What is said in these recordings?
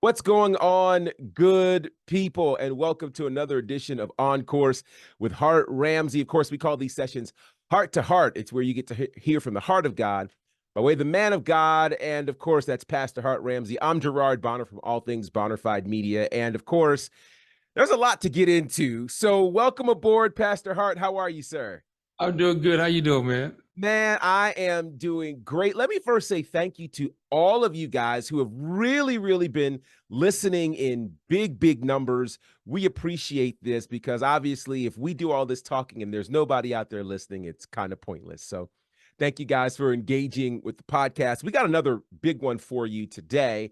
What's going on, good people? And welcome to another edition of On Course with Hart, Ramsey. Of course, we call these sessions Heart to Heart. It's where you get to hear from the heart of God by way of the man of God. And of course, that's Pastor Hart Ramsey. I'm Gerard Bonner from All Things Bonnerfied Media. And of course, there's a lot to get into. So welcome aboard, Pastor Hart. How are you, sir? I'm doing good. How you doing, man? Man, I am doing great. Let me first say thank you to all of you guys who have really been listening in big numbers. We appreciate this because obviously if we do all this talking and there's nobody out there listening, it's kind of pointless. So thank you guys for engaging with the podcast. We got another big one for you today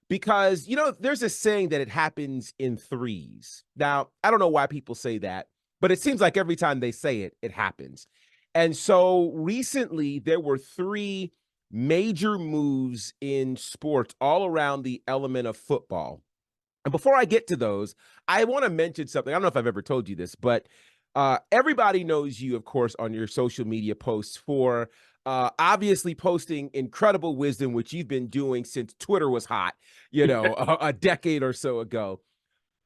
because, there's a saying that it happens in threes. Now, I don't know why people say that, but it seems like every time they say it, it happens. And so recently there were three major moves in sports all around the element of football. And before I get to those, I want to mention something. I don't know if I've ever told you this, but everybody knows you, of course, on your social media posts for obviously posting incredible wisdom, which you've been doing since Twitter was hot, a decade or so ago.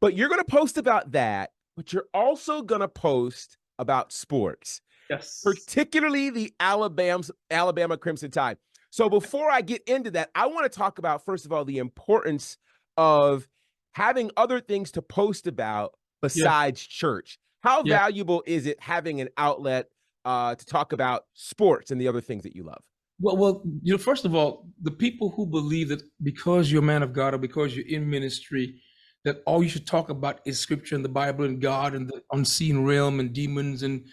But you're going to post about that, but you're also going to post about sports, Yes. particularly the Alabama Crimson Tide. So before I get into that, I want to talk about, first of all, the importance of having other things to post about Yeah. besides church. How Yeah. valuable is it having an outlet to talk about sports and the other things that you love? Well, first of all, the people who believe that because you're a man of God or because you're in ministry, that all you should talk about is scripture and the Bible and God and the unseen realm and demons and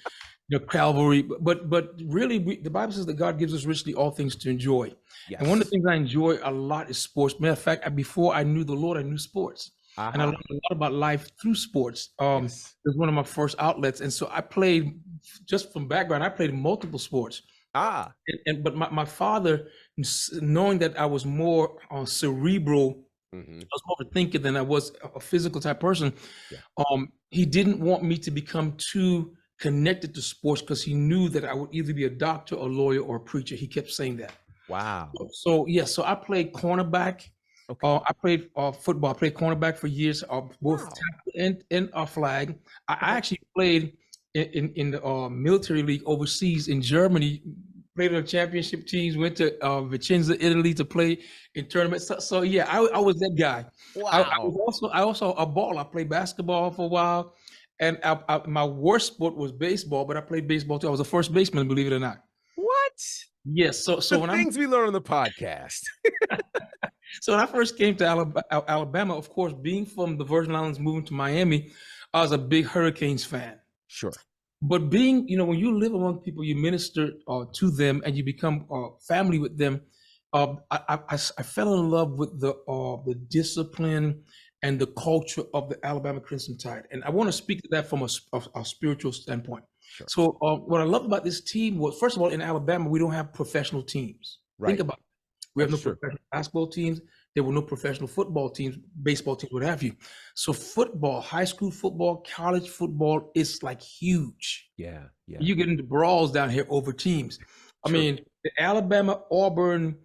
Calvary. But really, the Bible says that God gives us richly all things to enjoy. Yes. And one of the things I enjoy a lot is sports. Matter of fact, before I knew the Lord, I knew sports. And I learned a lot about life through sports. Yes. It was one of my first outlets. And so I played, just from background, I played multiple sports. But my father, knowing that I was more cerebral, I was more of a thinker than I was a physical type person. Yeah. He didn't want me to become too connected to sports because he knew that I would either be a doctor, a lawyer, or a preacher. He kept saying that. Wow. So I played cornerback. Okay. I played football. I played cornerback for years, both tackle and flag. I actually played in the military league overseas in Germany. Played on championship teams. Went to Vicenza, Italy, to play in tournaments. So yeah, I was that guy. Wow. I also a baller. I played basketball for a while, and my worst sport was baseball. But I played baseball too. I was a first baseman, believe it or not. What? Yes. So when things we learn on the podcast. So when I first came to Alabama, of course, being from the Virgin Islands, moving to Miami, I was a big Hurricanes fan. Sure. But being, when you live among people, you minister to them and you become family with them. I fell in love with the discipline and the culture of the Alabama Crimson Tide. And I want to speak to that from a spiritual standpoint. Sure. So what I love about this team was, first of all, in Alabama, we don't have professional teams. Right. Think about it. We have no professional basketball teams. There were no professional football teams, baseball teams, what have you. So football, high school football, college football is like huge. Yeah. You get into brawls down here over teams. I mean, the Alabama-Auburn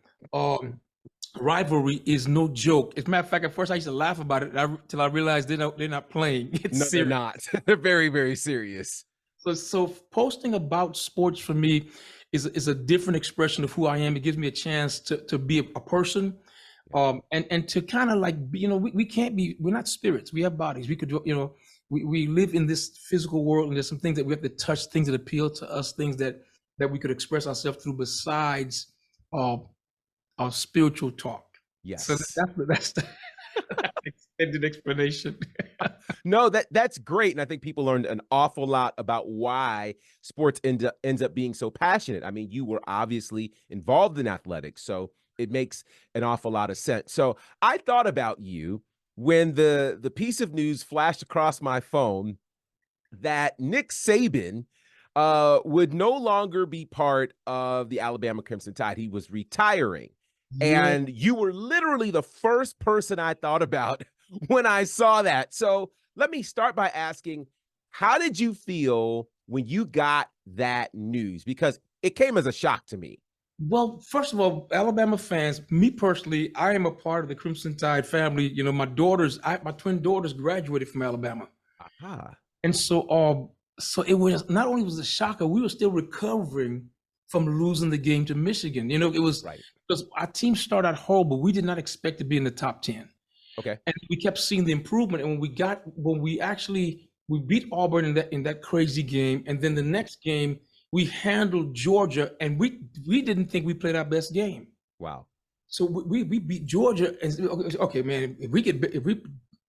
rivalry is no joke. As a matter of fact, at first I used to laugh about it until I realized they're not playing. They're not. They're very serious. So posting about sports for me is a different expression of who I am. It gives me a chance to be a person, and to kind of like, we can't be, we're not spirits. We have bodies. We could, we live in this physical world, and there's some things that we have to touch, things that appeal to us, things that we could express ourselves through besides our spiritual talk. Yes. So that's the extended explanation. No, that's great. And I think people learned an awful lot about why sports ends up being so passionate. I mean, you were obviously involved in athletics, so it makes an awful lot of sense. So I thought about you when the piece of news flashed across my phone that Nick Saban would no longer be part of the Alabama Crimson Tide. He was retiring. Yeah. And you were literally the first person I thought about when I saw that. So let me start by asking, how did you feel when you got that news? Because it came as a shock to me. Well, first of all, Alabama fans, me personally, I am a part of the Crimson Tide family. You know, my twin daughters graduated from Alabama. Aha. And so it was not only was a shocker, we were still recovering from losing the game to Michigan. You know, it was Right. because our team started out horrible. We did not expect to be in the top 10. Okay. And we kept seeing the improvement. And we beat Auburn in that crazy game. And then the next game, we handled Georgia, and we didn't think we played our best game. Wow. So we beat Georgia, and okay, man, if we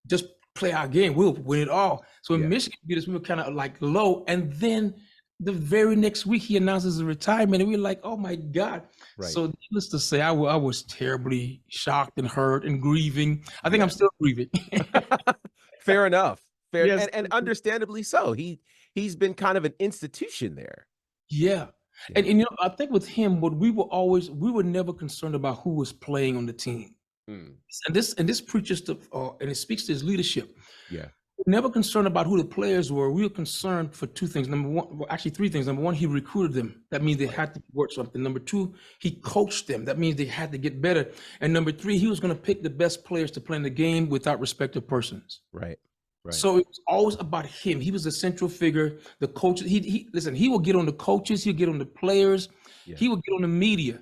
just play our game, we'll win it all. So when Yeah. Michigan beat us, we were kind of like low, and then the very next week he announces his retirement, and we were like, oh my God. Right. So needless to say, I was terribly shocked and hurt and grieving. I think Yeah. I'm still grieving. Fair enough. Fair. Yes. And understandably so. He's been kind of an institution there. Yeah. Yeah. And you know, I think with him, what we were never concerned about who was playing on the team. Mm. And this preaches to and it speaks to his leadership. Yeah. We're never concerned about who the players were. We were concerned for two things. Number one, well, actually three things. Number one, he recruited them. That means they had to work something. Number two, he coached them. That means they had to get better. And number three, he was going to pick the best players to play in the game without respect of persons. Right. Right. So it was always about him. He was the central figure. The coaches. He listen. He will get on the coaches. He'll get on the players. Yeah. He will get on the media.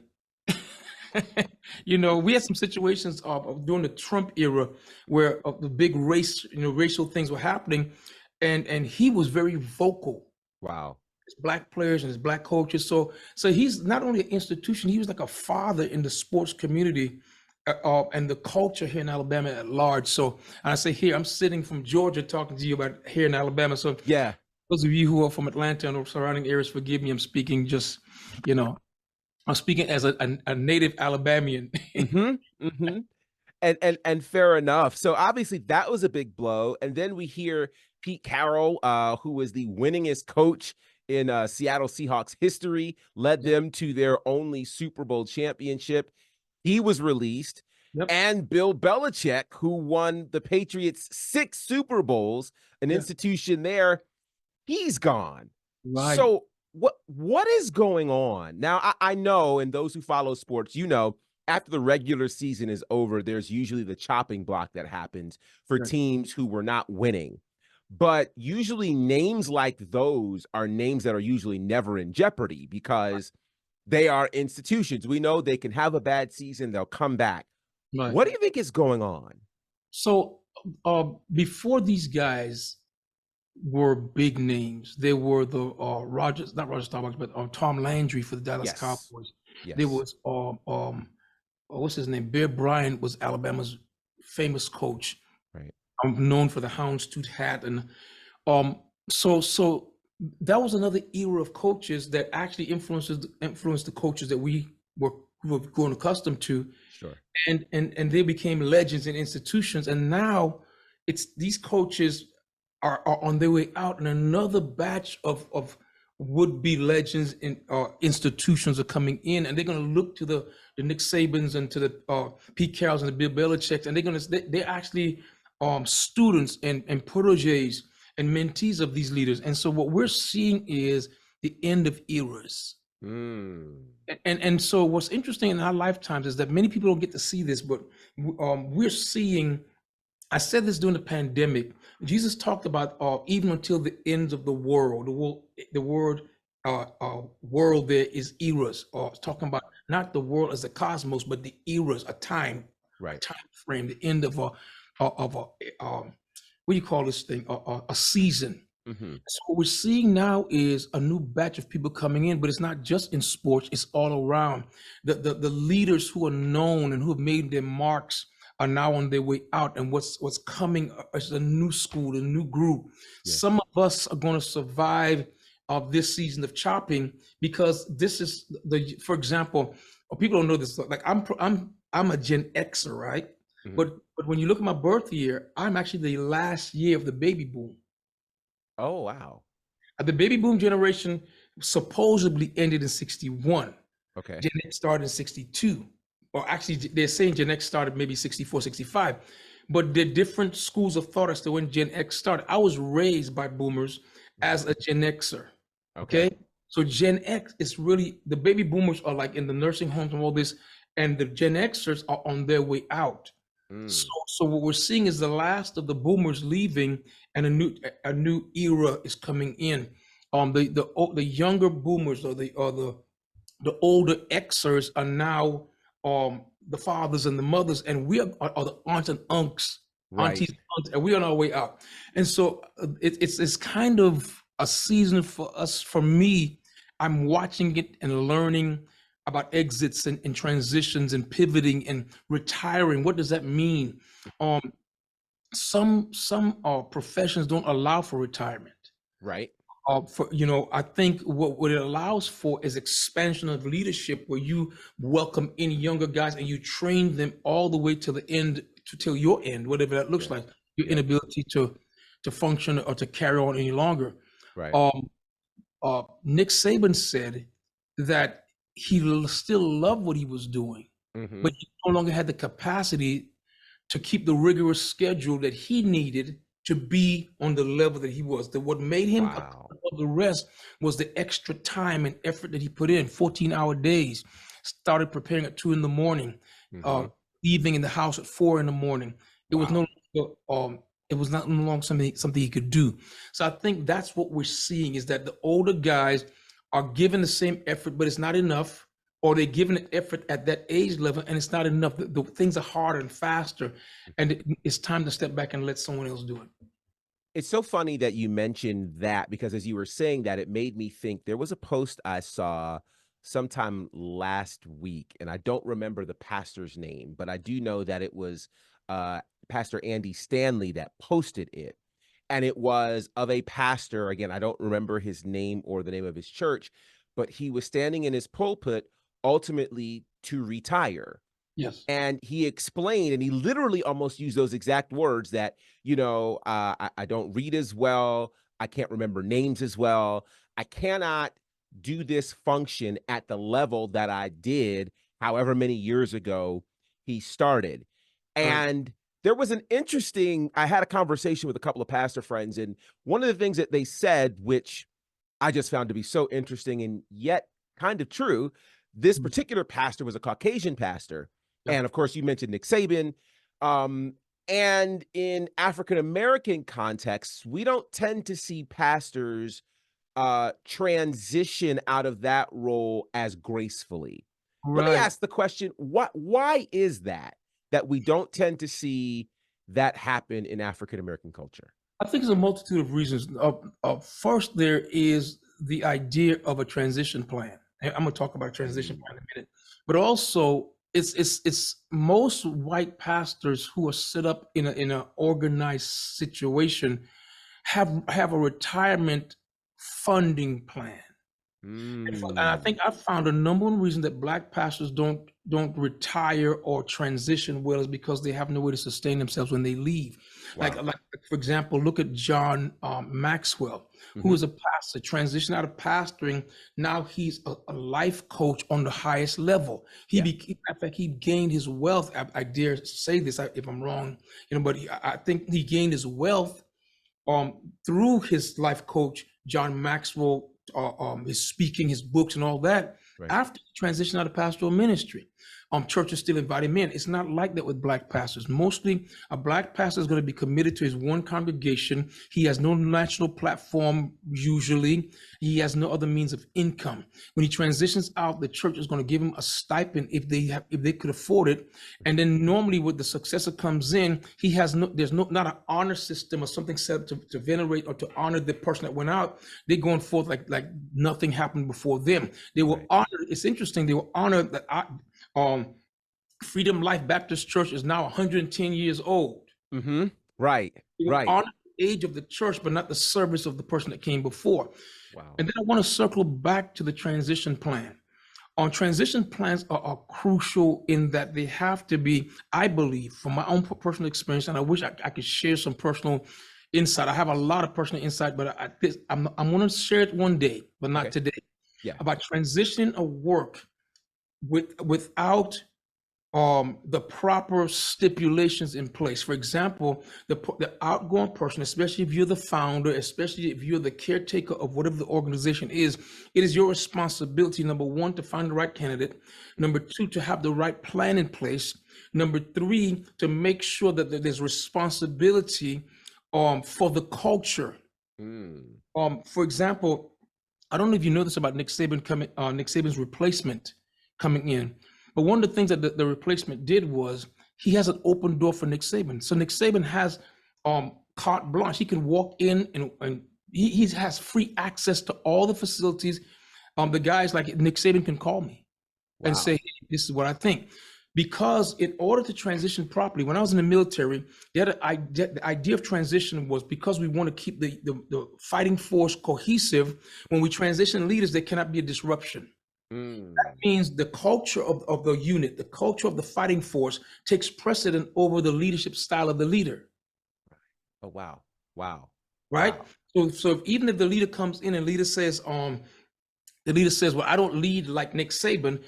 You know, we had some situations during the Trump era where the big racial things were happening, and he was very vocal. Wow. His black players and his black coaches. So he's not only an institution, he was like a father in the sports community and the culture here in Alabama at large. So, and I say here, I'm sitting from Georgia talking to you about here in Alabama. So Yeah. those of you who are from Atlanta and surrounding areas, forgive me. I'm speaking just, you know, I'm speaking as a native Alabamian. Mm-hmm. Mm-hmm. And fair enough. So obviously that was a big blow. And then we hear Pete Carroll, who was the winningest coach in Seattle Seahawks history, led them to their only Super Bowl championship. He was released. Yep. And Bill Belichick, who won the Patriots 6 Super Bowls, an Yeah. institution there, he's gone. Right. So what is going on? Now, I know, and those who follow sports, you know, after the regular season is over, there's usually the chopping block that happens for Right. teams who were not winning. But usually names like those are names that are usually never in jeopardy because they are institutions. We know they can have a bad season, they'll come back. Right. What do you think is going on? So before these guys were big names, they were the not Roger Staubach, but Tom Landry for the Dallas Yes. Cowboys. Yes. There was what's his name? Bear Bryant was Alabama's famous coach. Right. Known for the houndstooth hat, and so that was another era of coaches that actually influenced the coaches that we were growing accustomed to. Sure. And they became legends in institutions, and now it's these coaches are on their way out, and another batch of would-be legends in institutions are coming in, and they're going to look to the Nick Sabans and to the Pete Carrolls and the Bill Belichicks, and they're actually students and proteges and mentees of these leaders. And so what we're seeing is the end of eras. Mm. And so what's interesting in our lifetimes is that many people don't get to see this, but we're seeing, I said this during the pandemic, Jesus talked about even until the ends of the world, the word world there is eras, or talking about not the world as a cosmos, but the eras, a time, Right. a time frame, the end of a what do you call this thing? A season. Mm-hmm. So what we're seeing now is a new batch of people coming in, but it's not just in sports, it's all around. The leaders who are known and who have made their marks are now on their way out, and what's coming is a new school, a new group. Yeah. Some of us are going to survive this season of chopping because this is for example, people don't know this, like I'm a Gen Xer, right? Mhm. But when you look at my birth year, I'm actually the last year of the baby boom. Oh, wow. The baby boom generation supposedly ended in 61. Okay. Gen X started in 62. Or actually, they're saying Gen X started maybe 64, 65. But the different schools of thought as to when Gen X started. I was raised by boomers as a Gen Xer. Okay. So Gen X is really, the baby boomers are like in the nursing homes and all this, and the Gen Xers are on their way out. So, Mm, so what we're seeing is the last of the boomers leaving, and a new era is coming in. The younger boomers, or the older Xers are now the fathers and the mothers, and we are the aunts and unks, right. aunties, and aunts, and we're on our way out. And so it's kind of a season for us. For me, I'm watching it and learning about exits and transitions and pivoting and retiring. What does that mean? Um, some professions don't allow for retirement. Right. I think what it allows for is expansion of leadership, where you welcome in younger guys and you train them all the way to the end, to till your end, whatever that looks Yeah. like, your Yep. inability to function or to carry on any longer. Right. Um, Nick Saban said that he still loved what he was doing, Mm-hmm. but he no longer had the capacity to keep the rigorous schedule that he needed to be on the level that he was. That what made him Wow. above the rest was the extra time and effort that he put in. 14-hour days. Started preparing at 2 in the morning, Mm-hmm. uh, leaving in the house at 4 in the morning. It was Wow. no it was not no longer something he could do. So I think that's what we're seeing, is that the older guys are given the same effort, but it's not enough, or they're given an effort at that age level and it's not enough. The things are harder and faster, and it's time to step back and let someone else do it. It's so funny that you mentioned that because as you were saying that, it made me think there was a post I saw sometime last week, and I don't remember the pastor's name, but I do know that it was uh, Pastor Andy Stanley that posted it. And it was of a pastor. Again, I don't remember his name or the name of his church, but he was standing in his pulpit ultimately to retire. Yes. And he explained, and he literally almost used those exact words that, I don't read as well. I can't remember names as well. I cannot do this function at the level that I did however many years ago he started. Right. And there was I had a conversation with a couple of pastor friends, and one of the things that they said, which I just found to be so interesting and yet kind of true. This Mm. particular pastor was a Caucasian pastor. Yeah. And of course, you mentioned Nick Saban. Um, and in African American contexts, we don't tend to see pastors transition out of that role as gracefully. Let me Right. ask the question, why is that we don't tend to see that happen in African American culture? I think it's a multitude of reasons. First, there is the idea of a transition plan. And I'm going to talk about a transition Mm, plan in a minute, but also it's most white pastors who are set up in an organized situation have a retirement funding plan. And I mm, think I found a number one reason that black pastors don't retire or transition well is because they have no way to sustain themselves when they leave. wow. Like for example, look at John Maxwell, who Hmm. is a pastor, transitioned out of pastoring. Now he's a life coach on the highest level. Yeah. In fact, he gained his wealth. I dare say this if I'm wrong, but I think he gained his wealth through his life coach, John Maxwell, his speaking, his books, and all that. Right. After he transitioned out of pastoral ministry, churches still invite him in. It's not like that with black pastors. Mostly, a black pastor is going to be committed to his one congregation. He has no national platform usually. He has no other means of income. When he transitions out, the church is going to give him a stipend if they could afford it. And then normally, when the successor comes in, there's not an honor system or something set up to venerate or to honor the person that went out. They're going forth like nothing happened before them. They were Right. honored. It's interesting. They were honored that um, Freedom Life Baptist Church is now 110 years old. Hmm. Right. They will Right. honor the age of the church, but not the service of the person that came before. Wow. And then I want to circle back to the transition plan. Transition plans are crucial in that they have to be, I believe, from my own personal experience, and I wish I could share some personal insight. I have a lot of personal insight, but I'm going to share it one day, but not Okay. today, Yeah. about transitioning a work without the proper stipulations in place. For example, the outgoing person, especially if you're the founder, especially if you're the caretaker of whatever the organization is, it is your responsibility, number one, to find the right candidate. Number two, to have the right plan in place. Number three, to make sure that there's responsibility for the culture. Mm. For example, I don't know if you know this about Nick Saban's replacement coming in, but one of the things that the replacement did was he has an open door for Nick Saban. So Nick Saban has carte blanche. He can walk in and he has free access to all the facilities. The guys like Nick Saban can call me and say, Wow. hey, this is what I think. Because in order to transition properly, when I was in the military, the idea of transition was because we want to keep the fighting force cohesive. When we transition leaders, there cannot be a disruption. Mm. That means the culture of the unit, the culture of the fighting force takes precedent over the leadership style of the leader. Oh, wow. Wow. Right? Wow. So even if the leader comes in and the leader says, well, I don't lead like Nick Saban.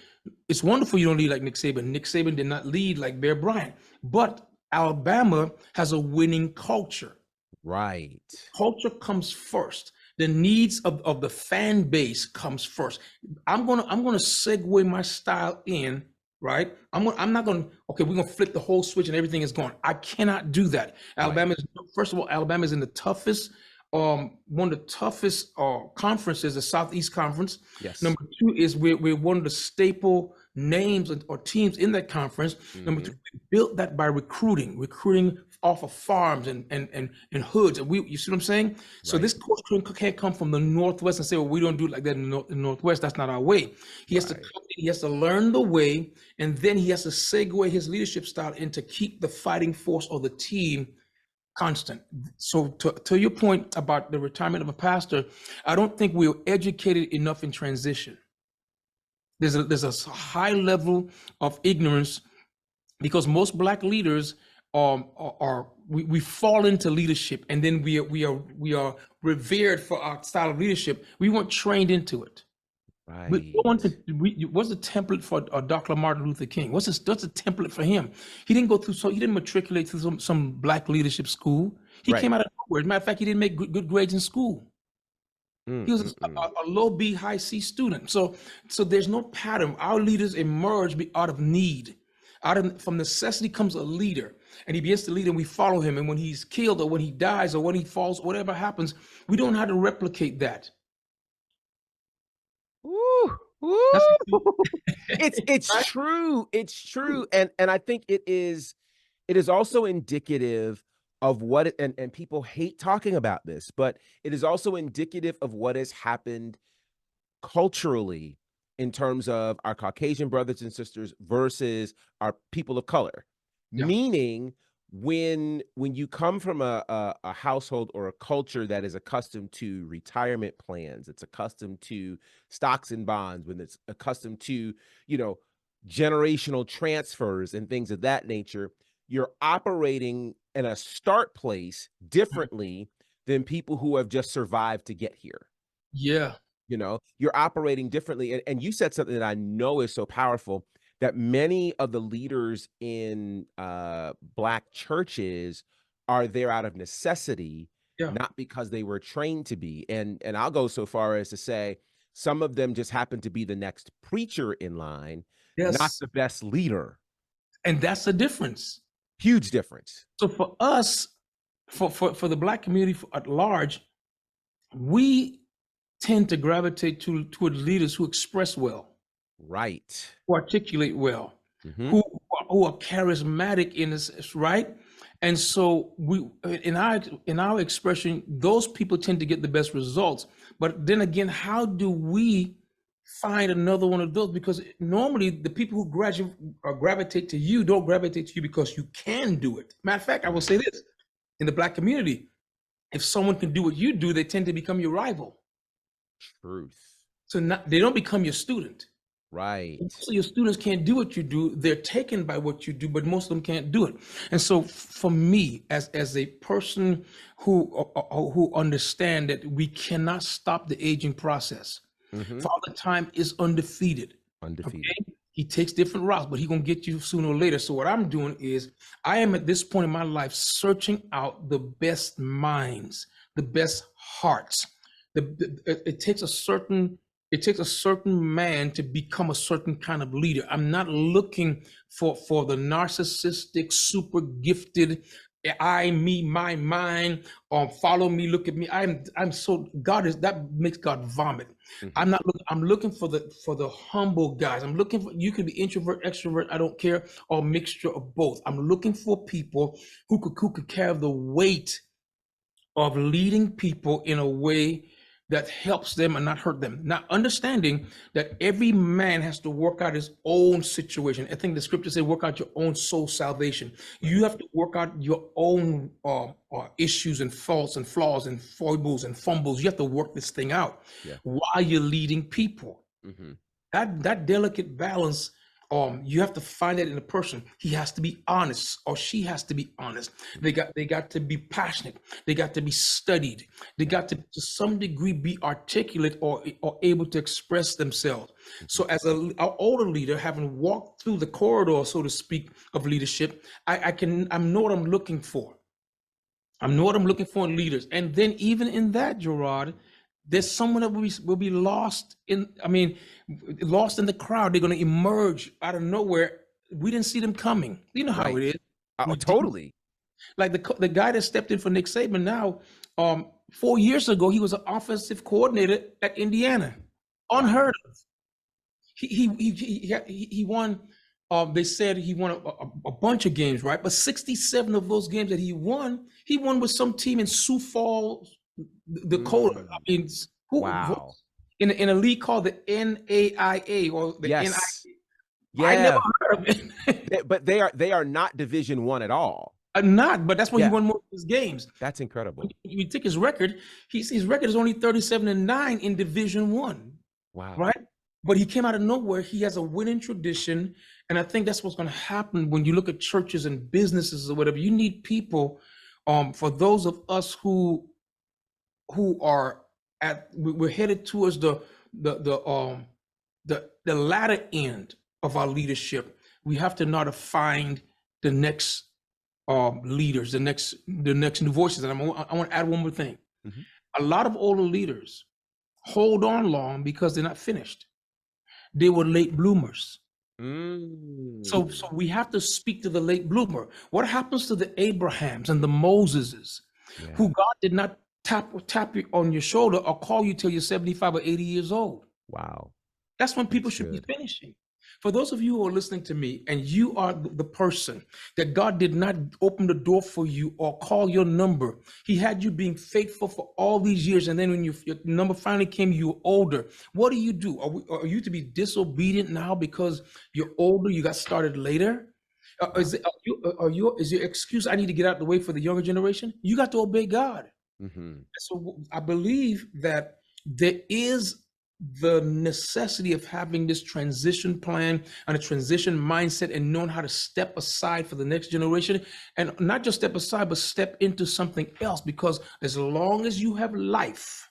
It's wonderful you don't lead like Nick Saban. Nick Saban did not lead like Bear Bryant. But Alabama has a winning culture. Right. Culture comes first. The needs of the fan base comes first. I'm gonna segue my style in, right? I'm not gonna, okay, we're gonna flip the whole switch and everything is gone. I cannot do that. Right. First of all, Alabama is in the toughest one of the toughest conferences, the Southeast Conference. Yes. Number two is we're one of the staple names or teams in that conference. Number two, we built that by recruiting off of farms and hoods. And you see what I'm saying? So Right. this coach can't come from the Northwest and say, well, we don't do it like that in the Northwest. That's not our way. He has to Right. come, he has to learn the way, and then he has to segue his leadership style into keep the fighting force or the team constant. So to your point about the retirement of a pastor, I don't think we're educated enough in transition. There's a high level of ignorance because most Black leaders we fall into leadership and then we are revered for our style of leadership. We weren't trained into it. Right. What's the template for Dr. Martin Luther King? What's the template for him? He didn't matriculate through some Black leadership school. He Right. came out of nowhere. As a matter of fact, he didn't make good grades in school. Mm, He was mm, mm. a low B, high C student. So there's no pattern. Our leaders emerge out of need. From necessity comes a leader, and he begins to lead, and we follow him. And when he's killed, or when he dies, or when he falls, whatever happens, we don't know how to replicate that. Woo, That's woo. It's right. true. It's true. And I think it is also indicative of what it, and people hate talking about this, but it is also indicative of what has happened culturally in terms of our Caucasian brothers and sisters versus our people of color. Yeah. Meaning when you come from a household or a culture that is accustomed to retirement plans, it's accustomed to stocks and bonds, when it's accustomed to, you know, generational transfers and things of that nature, you're operating in a start place differently than people who have just survived to get here. Yeah. You know, you're operating differently. And you said something that I know is so powerful, that many of the leaders in Black churches are there out of necessity, Yeah. not because they were trained to be. And I'll go so far as to say some of them just happen to be the next preacher in line, not Yes. the best leader. And that's the difference. Huge difference. So for us, for the Black community at large, we tend to gravitate toward leaders who express well, Right. who articulate well, Hmm. who are charismatic in this, right? And so we in our expression, those people tend to get the best results. But then again, how do we find another one of those? Because normally the people who gravitate to you don't gravitate to you because you can do it. Matter of fact, I will say this: in the Black community, if someone can do what you do, they tend to become your rival. Truth. So they don't become your student. Right. Most of your students can't do what you do. They're taken by what you do, but most of them can't do it. And so for me, as a person who understand that we cannot stop the aging process, Hmm. Father Time is undefeated. Undefeated. Okay? He takes different routes, but he's gonna get you sooner or later. So what I'm doing is I am at this point in my life searching out the best minds, the best hearts. It takes a certain man to become a certain kind of leader. I'm not looking for the narcissistic, super gifted, I, me, my, mine, or follow me, look at me. I'm so God is that makes God vomit. Mhm. I'm not looking, I'm looking for the humble guys. I'm looking for, you can be introvert, extrovert, I don't care, or mixture of both. I'm looking for people who could carry the weight of leading people in a way that helps them and not hurt them. Now, understanding that every man has to work out his own situation. I think the scripture says, work out your own soul salvation. Right. You have to work out your own issues and faults and flaws and foibles and fumbles. You have to work this thing out Yeah. while you're leading people. Mhm. That delicate balance, you have to find it in a person. He has to be honest, or she has to be honest. They got to be passionate. They got to be studied. They Yeah. got to some degree be articulate or able to express themselves. So as an older leader, having walked through the corridor, so to speak, of leadership, I know what I'm looking for. I know what I'm looking for in leaders. And then even in that, Gerard, there's someone that will be lost in, I mean, lost in the crowd. They're going to emerge out of nowhere. We didn't see them coming. You know how Right. it is. Oh, We didn't. totally. Like the guy that stepped in for Nick Saban now, 4 years ago, he was an offensive coordinator at Indiana. Wow. Unheard of. He won. They said he won a bunch of games, right? But 67 of those games that he won with some team in Sioux Falls, Dakota. I Mm. mean, who Wow. in a league called the NAIA or the Yes. NIA. I never Yeah. heard of it. But they are not Division One at all. Not, but that's why he Yeah. won most of his games. That's incredible. When you take his record, his record is only 37-9 in Division One. Wow. Right? But he came out of nowhere. He has a winning tradition. And I think that's what's going to happen when you look at churches and businesses or whatever. You need people, for those of us who are we're headed towards the latter end of our leadership. We have to know to find the next leaders, the next new voices. And I want to add one more thing. Mhm. A lot of older leaders hold on long because they're not finished. They were late bloomers. So Mm. we have to speak to the late bloomer. What happens to the Abrahams and the Moseses who Yeah. God did not tap you on your shoulder or call you till you're 75 or 80 years old? Wow. That's when people That's should be good. finishing. For those of you who are listening to me and you are the person that God did not open the door for you or call your number, He had you being faithful for all these years. And then when your number finally came, you were older. What do? Are you to be disobedient now because you're older? You got started later? Wow. Is your excuse, I need to get out of the way for the younger generation? You got to obey God. Mhm. So I believe that there is the necessity of having this transition plan and a transition mindset and knowing how to step aside for the next generation, and not just step aside, but step into something else. Because as long as you have life,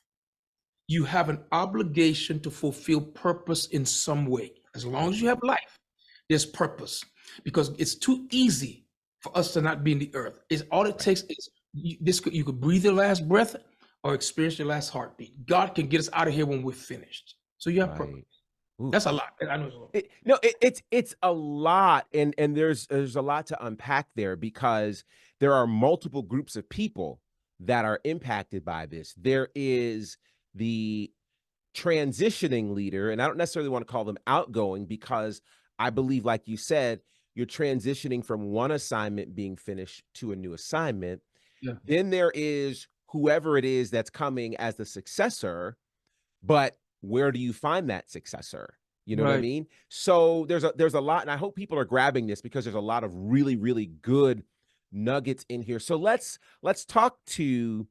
you have an obligation to fulfill purpose in some way. As long as you have life, there's purpose, because it's too easy for us to not be in the earth. It's all it Right. takes is you could breathe your last breath or experience your last heartbeat. God can get us out of here when we're finished. So you have purpose. Right. Oof. That's a lot. I know it's a lot. No, it's a lot, and there's a lot to unpack there because there are multiple groups of people that are impacted by this. There is the transitioning leader, and I don't necessarily want to call them outgoing because I believe, like you said, you're transitioning from one assignment being finished to a new assignment. Yeah. Then there is whoever it is that's coming as the successor, but where do you find that successor? You know what I Right. mean? So there's a lot, and I hope people are grabbing this because there's a lot of really, really good nuggets in here. So let's talk to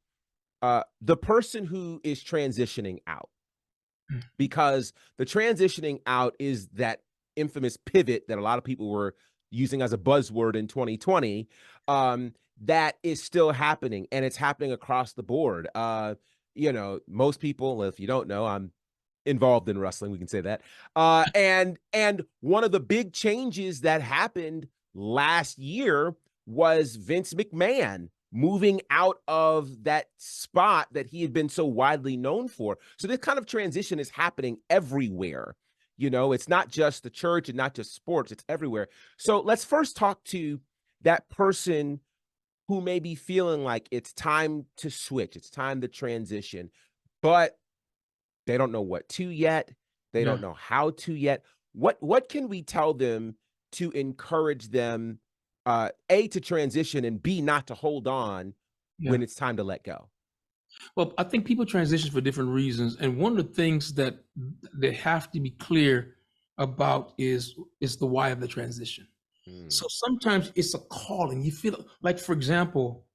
the person who is transitioning out, Mm. because the transitioning out is that infamous pivot that a lot of people were using as a buzzword in 2020. That is still happening, and it's happening across the board. Most people, if you don't know, I'm involved in wrestling, we can say that. And one of the big changes that happened last year was Vince McMahon moving out of that spot that he had been so widely known for. So this kind of transition is happening everywhere. It's not just the church and not just sports, it's everywhere. So let's first talk to that person who may be feeling like it's time to switch, it's time to transition, but they don't know what to yet. They Yeah. don't know how to yet. What can we tell them to encourage them, A, to transition, and B, not to hold on Yeah. when it's time to let go? Well, I think people transition for different reasons, and one of the things that they have to be clear about is the why of the transition. Mm, So sometimes it's a calling. You feel like, for example,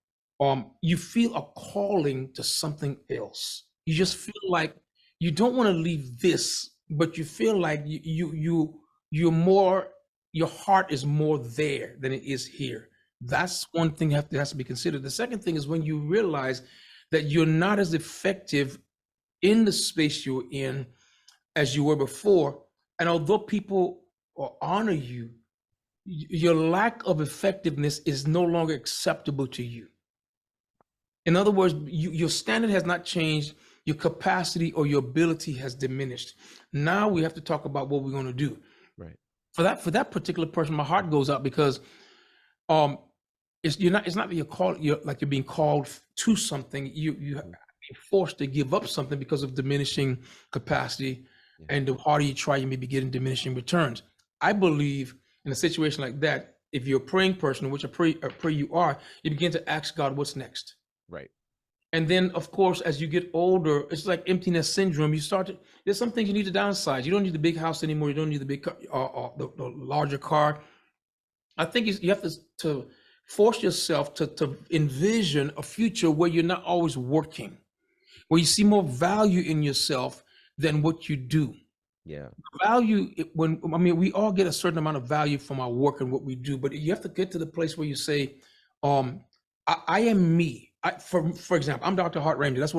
you feel a calling to something else. You right. just feel like you don't want to leave this, but you feel like you're more, your heart is more there than it is here. That's one thing that has to be considered. The second thing is when you realize that you're not as effective in the space you're in as you were before. And although people honor you, your lack of effectiveness is no longer acceptable to you. In other words, your standard has not changed, your capacity or your ability has diminished. Now we have to talk about what we're going to do. Right. For that particular person, my heart goes out because um it's not that you're being called to something. You're Mhm. forced to give up something because of diminishing capacity, Yeah. and the harder you try, you may be getting diminishing returns. I believe in a situation like that, if you're a praying person, which I pray you are, you begin to ask God, what's next? Right. And then, of course, as you get older, it's like emptiness syndrome. There's some things you need to downsize. You don't need the big house anymore. You don't need the big car, the larger car. I think you have to force yourself to envision a future where you're not always working, where you see more value in yourself than what you do. Yeah. Value, when I mean, we all get a certain amount of value from our work and what we do, but you have to get to the place where you say, um, I am me. For example, I'm Dr. Hart Ramsey. That's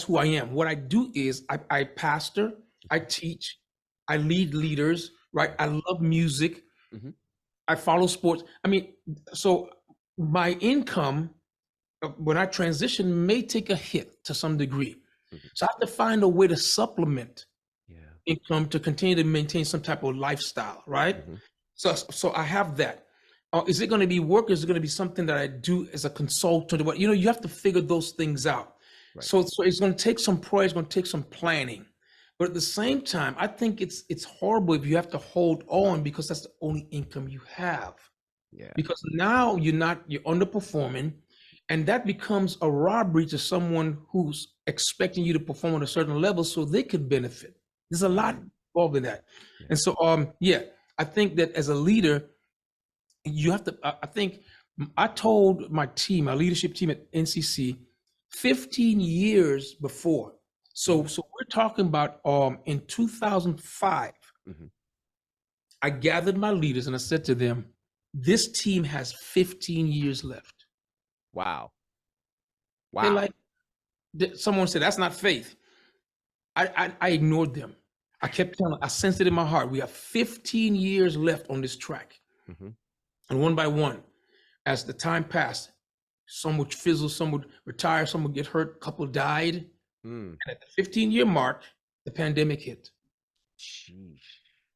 who I am. What I do is I pastor, I teach, I lead leaders, right? I love music. Hmm. I follow sports. I mean, so my income when I transition may take a hit to some degree. Hmm. So I have to find a way to supplement Yeah. income to continue to maintain some type of lifestyle, right? Hmm. So I have that. Is it going to be work? Or is it going to be something that I do as a consultant? What you have to figure those things out. Right. So it's going to take some prayer. It's going to take some planning. But at the same time, I think it's horrible if you have to hold on because that's the only income you have. Yeah. Because now you're underperforming, and that becomes a robbery to someone who's expecting you to perform at a certain level so they could benefit. There's a lot Right. involved in that. Yeah. And so yeah, I think that as a leader, you have to I think I told my team, my leadership team at NCC 15 years before. So Hmm. so we're talking about in 2005, Hmm. I gathered my leaders and I said to them, this team has 15 years left. Wow. They're Wow. like, someone said, that's not faith. I ignored them. I kept telling, I sensed it in my heart. We have 15 years left on this track. Hmm. And one by one, as the time passed, some would fizzle, some would retire, some would get hurt, a couple died. And Mm. at the 15-year mark, the pandemic hit. Sheesh.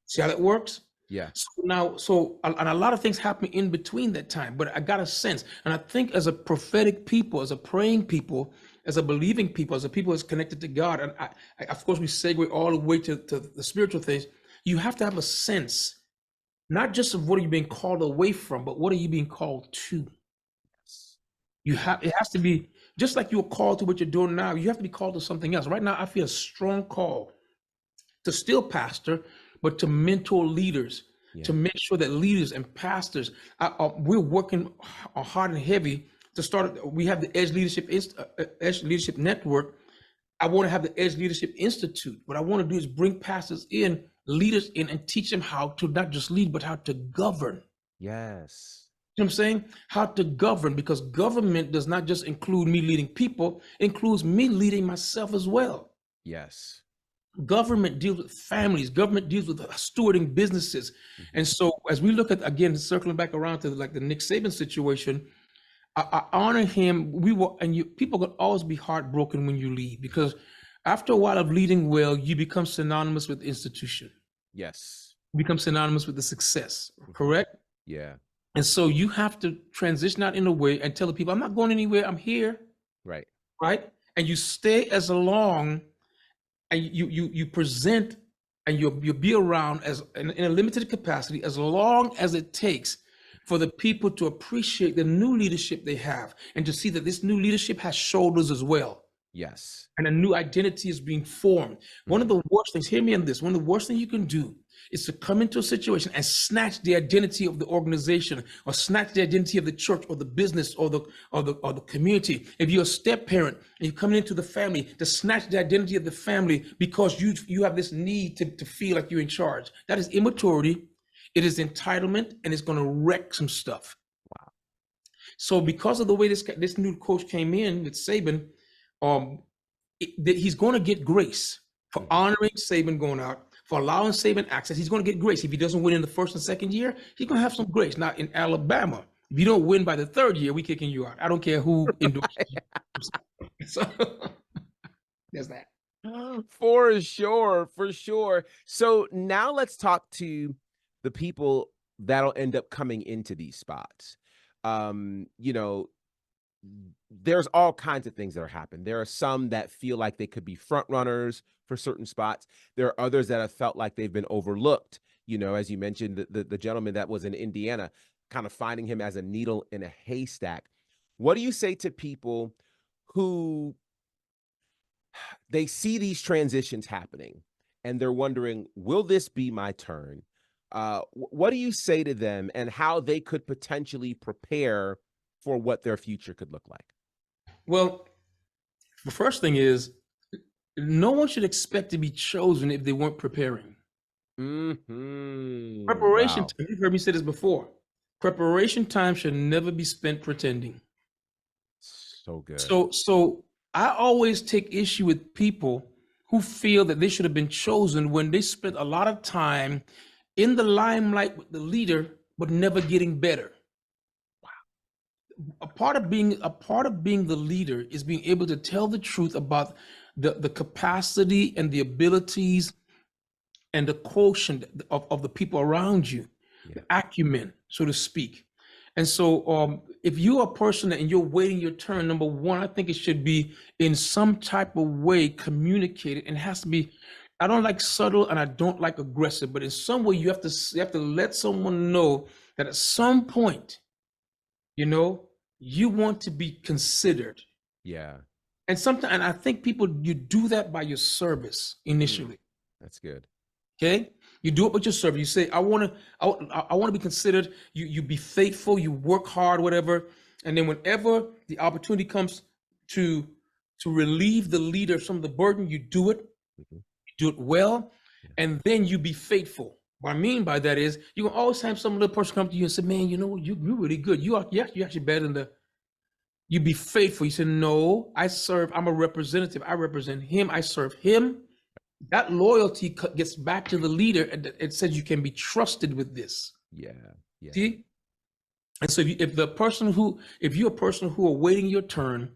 See how that works? Yeah. And a lot of things happen in between that time, but I got a sense. And I think as a prophetic people, as a praying people, as a believing people, as a people that's connected to God, and of course we segue all the way to the spiritual things, you have to have a sense, not just of what are you being called away from, but what are you being called to? Yes. It has to be just like you're called to what you're doing now, you have to be called to something else. Right now, I feel a strong call to still pastor, but to mentor leaders, Yeah. to make sure that leaders and pastors, we're working hard and heavy to start. We have the Edge Leadership Network. I want to have the Edge Leadership Institute. What I want to do is bring pastors in, leaders in, and teach them how to not just lead, but how to govern. Yes. You know what I'm saying? How to govern, because government does not just include me leading people, it includes me leading myself as well. Yes. Government deals with families. Government deals with stewarding businesses. Mhm. And so, as we look at, again, circling back around to like the Nick Saban situation, I honor him. We were, and you, people can always be heartbroken when you leave, because after a while of leading well, you become synonymous with the institution, Yes. you become synonymous with the success, Mhm. correct? Yeah. And so you have to transition out in a way and tell the people, I'm not going anywhere, I'm here, Right. right? And you stay as long, and you present, and you be around as in a limited capacity as long as it takes for the people to appreciate the new leadership they have, and to see that this new leadership has shoulders as well, Yes. and a new identity is being formed. One of Mhm. the worst things, hear me on this, one of the worst things you can do is to come into a situation and snatch the identity of the organization, or snatch the identity of the church or the business or the community. If you're a step parent and you're coming into the family, to snatch the identity of the family because you have this need to feel like you're in charge. That is immaturity. It is entitlement, and it's going to wreck some stuff. Wow. So because of the way this new coach came in with Saban, um, he's going to get grace for Mhm. honoring Saban going out, for allowing Saban access. He's going to get grace. If he doesn't win in the first and second year, he's going to have some grace. Now in Alabama, if you don't win by the third year, we kicking you out. I don't care who endorses you. So there's that. For sure, for sure. So now let's talk to the people that'll end up coming into these spots. You know, there's all kinds of things that are happening. There are some that feel like they could be front runners for certain spots. There are others that have felt like they've been overlooked. You know, as you mentioned, the gentleman that was in Indiana, kind of finding him as a needle in a haystack. What do you say to people who they see these transitions happening and they're wondering, will this be my turn? What do you say to them and how they could potentially prepare for what their future could look like? Well, the first thing is, no one should expect to be chosen if they weren't preparing. Preparation Wow. time, you've heard me say this before. Preparation time should never be spent pretending. So good. So I always take issue with people who feel that they should have been chosen when they spent a lot of time in the limelight with the leader, but never getting better. A part of being the leader is being able to tell the truth about the capacity and the abilities and the quotient of the people around you, Yeah. the acumen, so to speak. And so, if you're a person and you're waiting your turn, number one, I think it should be in some type of way communicated, and it has to be. I don't like subtle, and I don't like aggressive, but in some way, you have to let someone know that at some point, you know, you want to be considered. Yeah. And sometimes, and I think people, you do that by your service Mm, initially. that's good. Okay, you do it with your servant. You say, I want to be considered. You be faithful. You work hard, whatever. And then whenever the opportunity comes to relieve the leader of some of the burden, you do it. Mhm. You do it well, Yeah. and then you be faithful. What I mean by that is, you can always have some little person come to you and say, "Man, you know what? You're really good. You're actually better than the." You be faithful. You say, "No, I serve. I'm a representative. I represent him. I serve him." That loyalty gets back to the leader, and it says you can be trusted with this. Yeah. Yeah. See, and so if you're a person who are waiting your turn,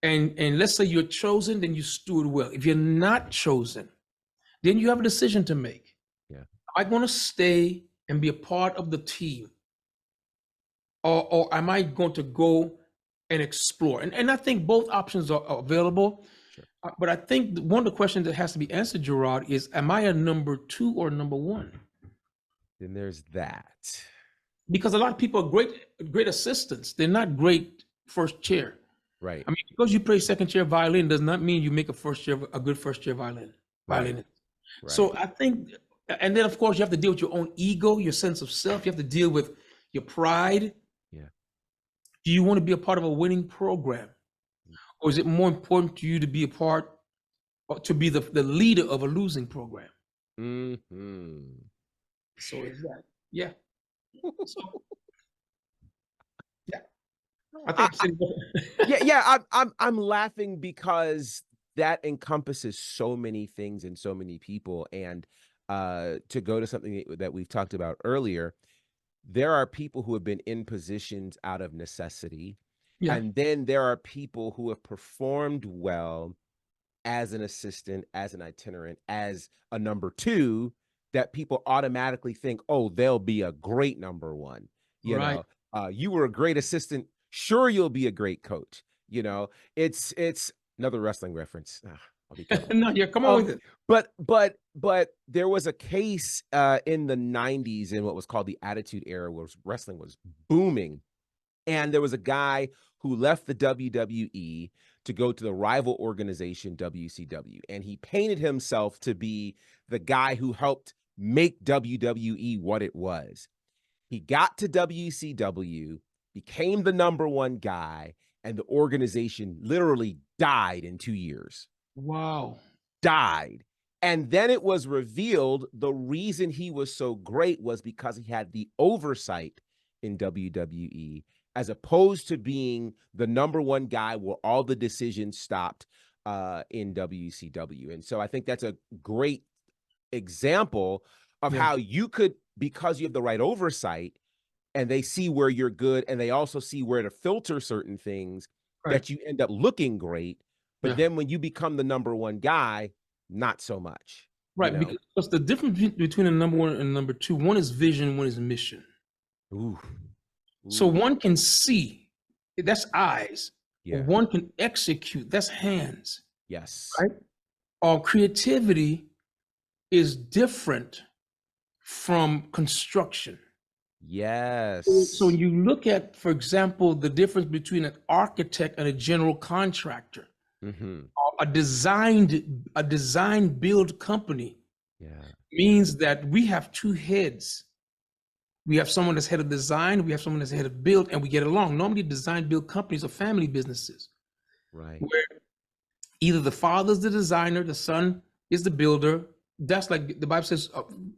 and let's say you're chosen, then you steward well. If you're not chosen, then you have a decision to make. Yeah. Am I going to stay and be a part of the team, or am I going to go and explore? And I think both options are available. Sure. But I think one of the questions that has to be answered, Gerard, is, am I a number two or number one? Then there's that. Because a lot of people are great assistants. They're not great first chair. Right. I mean, because you play second chair violin does not mean you make a good first chair Right. violinist. Right. So I think, and then of course you have to deal with your own ego, your sense of self. You have to deal with your pride. Yeah. Do you want to be a part of a winning program, or is it more important to you to be a part, or to be the leader of a losing program? Hmm. So is that, yeah. So yeah, I I, think I'm saying. yeah, yeah. I'm laughing because that encompasses so many things and so many people. And to go to something that we've talked about earlier, there are people who have been in positions out of necessity. Yeah. And then there are people who have performed well as an assistant, as an itinerant, as a number two, that people automatically think, oh, they'll be a great number one. You Right. know, you were a great assistant. Sure, you'll be a great coach. You know, it's another wrestling reference. I'll be careful. No, yeah, come on with Um, it. but there was a case in the 90s in what was called the Attitude Era where wrestling was booming. And there was a guy who left the WWE to go to the rival organization WCW. And he painted himself to be the guy who helped make WWE what it was. He got to WCW, became the number one guy, and the organization literally died in 2 years. Wow. Died. And then it was revealed the reason he was so great was because he had the oversight in WWE, as opposed to being the number one guy where all the decisions stopped in WCW. And so I think that's a great example of Yeah. how you could, because you have the right oversight and they see where you're good and they also see where to filter certain things, Right. that you end up looking great. But Yeah. then when you become the number one guy, not so much, you Right. know? Because the difference between a number one and number two, one is vision, one is mission. Ooh, So ooh, one can see, that's eyes. yeah, One can execute, that's hands. yes, Right. Creativity is different from construction. So yes. when you look at, for example, the difference between an architect and a general contractor, Mhm. a design build company Yeah, means that we have two heads. We have someone that's head of design, we have someone that's head of build, and we get along. Normally, design build companies are family businesses right. where either the father's the designer, the son is the builder. That's like the Bible says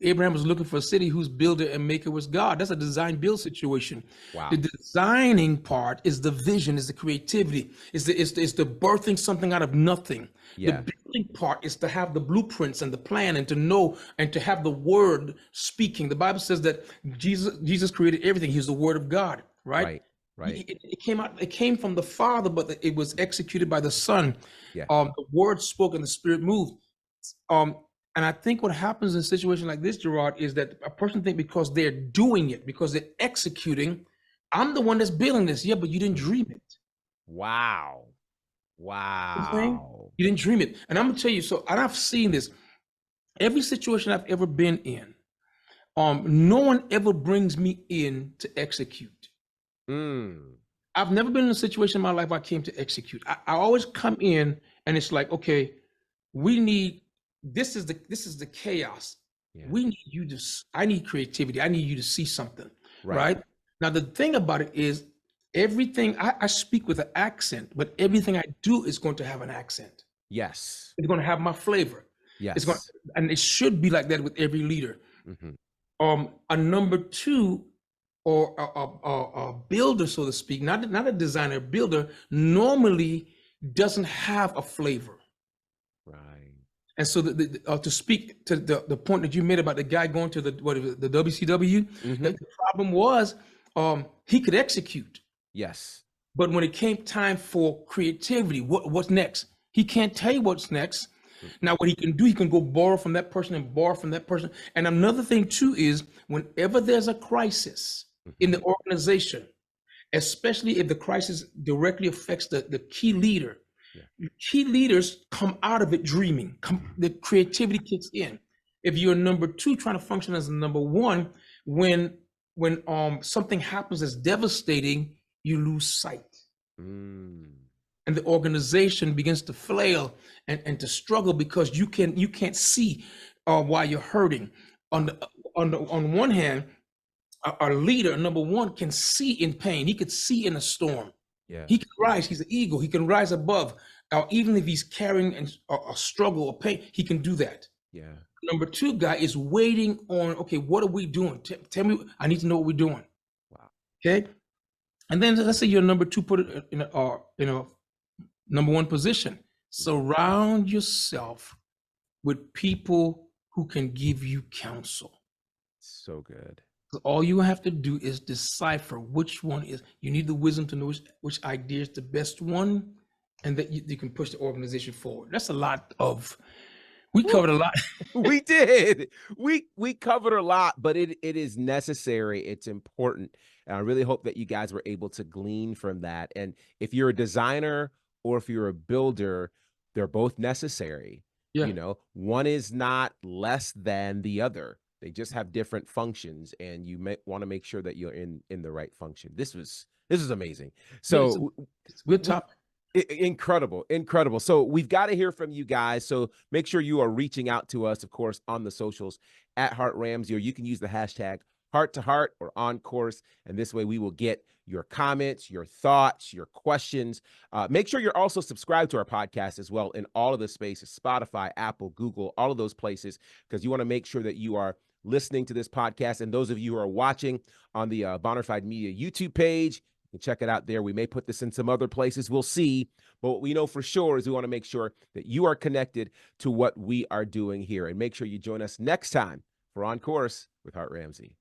Abraham was looking for a city whose builder and maker was God. That's a design build situation. The Wow. designing part is the vision, is the creativity, is the birthing something out of nothing. The Yeah, building part is to have the blueprints and the plan and to know and to have the word speaking. The Bible says that Jesus created everything. He's the word of God, right? right, right. It came from the Father, but it was executed by the Son. Yeah. The word spoke and the Spirit moved. Um, and I think what happens in a situation like this, Gerard, is that a person think because they're doing it, because they're executing, I'm the one that's building this. Yeah, but you didn't Mm. dream it. Wow. You know what I'm saying? Wow. You didn't dream it. And I'm gonna tell you, so and I've seen this. Every situation I've ever been in, no one ever brings me in to execute. Mm. I've never been in a situation in my life where I came to execute. I always come in and it's like, okay, we need this is the chaos. Yeah. We need you to I need creativity. I need you to see something. Right. Right. Now the thing about it is everything I speak with an accent, but everything I do is going to have an accent. Yes. It's going to have my flavor. It's going Yes. and it should be like that with every leader. Mhm. A number two or a builder, so to speak, not a designer, builder, normally doesn't have a flavor. Right. And so to speak to the point that you made about the guy going to the WCW, the Mhm. problem was he could execute, Yes. but when it came time for creativity, what's next? He can't tell you what's next. Mm. Now, what he can do, he can go borrow from that person and borrow from that person. And another thing too is whenever there's a crisis in Mhm. the organization, especially if the crisis directly affects the key leader, Yeah. key leaders come out of it dreaming. The creativity kicks in. If you're number two trying to function as a number one, when something happens that's devastating, you lose sight. Mm. And the organization begins to flail and to struggle because you can't see why you're hurting. On Wow. the on one hand, our leader, number one, can see in pain. He could see in a storm. Yeah. He can rise. He's an eagle. He can rise above. Even if he's carrying a struggle or pain, he can do that. Yeah. Number two guy is waiting on, okay, what are we doing? Tell me, I need to know what we're doing. Wow. Okay. And then let's say you're number two, put it in a number one position. Surround yourself with people who can give you counsel. So good. All you have to do is decipher which one is. You need the wisdom to know which idea is the best one, and that you can push the organization forward. That's a lot of. We Woo. covered a lot. We did. We covered a lot, but it is necessary. It's important. And I really hope that you guys were able to glean from that. And if you're a designer or if you're a builder, they're both necessary. Yeah. You know, one is not less than the other. They just have different functions, and you may want to make sure that you're in the right function. This was amazing. Yeah. So It's a good topic. Incredible, incredible. So we've got to hear from you guys. So make sure you are reaching out to us, of course, on the socials at Hart Ramsey, or you can use the hashtag Heart to Heart or On Course. And this way we will get your comments, your thoughts, your questions. Make sure you're also subscribed to our podcast as well in all of the spaces, Spotify, Apple, Google, all of those places, because you want to make sure that you are listening to this podcast. And those of you who are watching on the Bonafide Media YouTube page, you can check it out there. We may put this in some other places. We'll see. But what we know for sure is we want to make sure that you are connected to what we are doing here. And make sure you join us next time for On Course with Hart Ramsey.